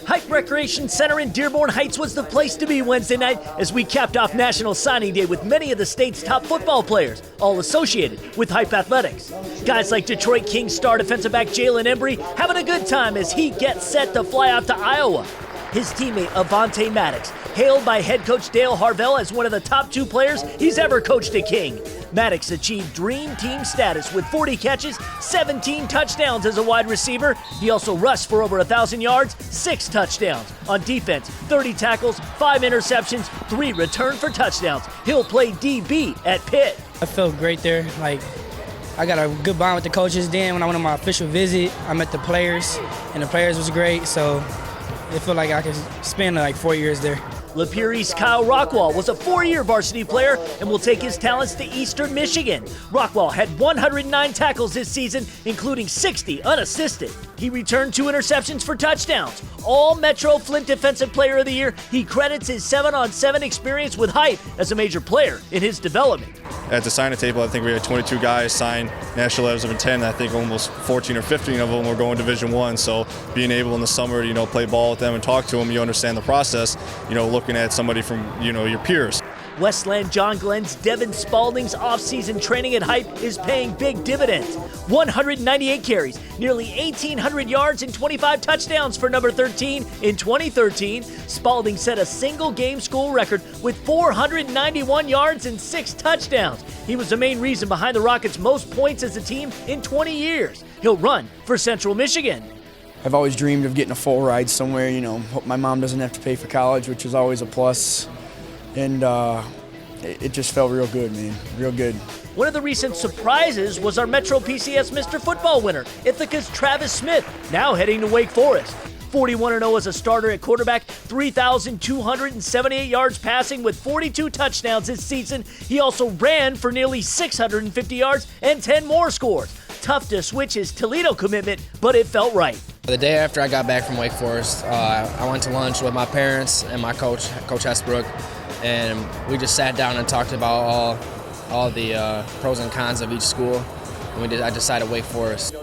Hype Recreation Center in Dearborn Heights was the place to be Wednesday night as we capped off National Signing Day with many of the state's top football players, all associated with Hype Athletics. Guys like Detroit Kings star defensive back Jalen Embry having a good time as he gets set to fly out to Iowa. His teammate Avonte Maddox, hailed by head coach Dale Harvell as one of the top 2 players he's ever coached at King. Maddox achieved Dream Team status with 40 catches, 17 touchdowns as a wide receiver. He also rushed for over 1,000 yards, 6 touchdowns. On defense, 30 tackles, 5 interceptions, 3 returned for touchdowns. He'll play DB at Pitt. I felt great there. I got a good bond with the coaches. Then when I went on my official visit, I met the players, and the players was great. So it felt like I could spend 4 years there. Lapierre's Kyle Rockwall was a 4-year varsity player and will take his talents to Eastern Michigan. Rockwall had 109 tackles this season, including 60 unassisted. He returned 2 interceptions for touchdowns. All Metro Flint Defensive Player of the Year, he credits his 7-on-7 experience with Hype as a major player in his development. At the signing table, I think we had 22 guys sign national letters of intent. I think almost 14 or 15 of them were going Division I. So being able in the summer to, play ball with them and talk to them, you understand the process, looking at somebody from, your peers. Westland John Glenn's Devin Spalding's offseason training at Hype is paying big dividends. 198 carries, nearly 1,800 yards, and 25 touchdowns for number 13 in 2013. Spalding set a single-game school record with 491 yards and 6 touchdowns. He was the main reason behind the Rockets' most points as a team in 20 years. He'll run for Central Michigan. I've always dreamed of getting a full ride somewhere, hope my mom doesn't have to pay for college, which is always a plus. And it just felt real good, man, real good. One of the recent surprises was our Metro PCS Mr. Football winner, Ithaca's Travis Smith, now heading to Wake Forest. 41-0 as a starter at quarterback, 3,278 yards passing with 42 touchdowns this season. He also ran for nearly 650 yards and 10 more scores. Tough to switch his Toledo commitment, but it felt right. The day after I got back from Wake Forest, I went to lunch with my parents and my coach, Coach Hesbrook, and we just sat down and talked about all the pros and cons of each school, and I decided Wake Forest.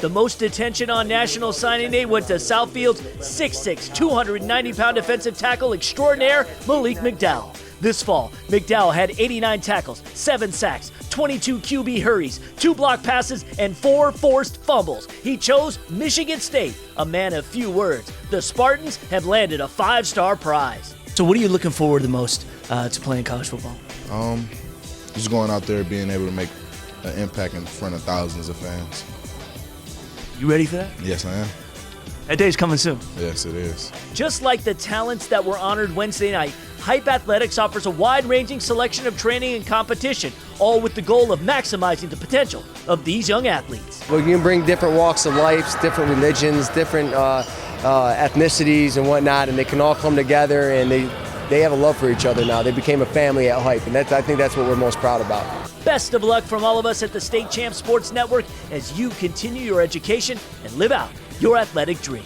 The most attention on National Signing Day went to Southfield's 6'6", 290-pound defensive tackle extraordinaire, Malik McDowell. This fall, McDowell had 89 tackles, 7 sacks, 22 QB hurries, 2 block passes, and 4 forced fumbles. He chose Michigan State, a man of few words. The Spartans have landed a 5-star prize. So what are you looking forward the most to playing college football? Just going out there, being able to make an impact in front of thousands of fans. You ready for that? Yes, I am. That day's coming soon. Yes, it is. Just like the talents that were honored Wednesday night, Hype Athletics offers a wide-ranging selection of training and competition, all with the goal of maximizing the potential of these young athletes. Well, you can bring different walks of life, different religions, different ethnicities and whatnot, and they can all come together, and they have a love for each other now. They became a family at Hype, and I think that's what we're most proud about. Best of luck from all of us at the State Champ Sports Network as you continue your education and live out your athletic dream.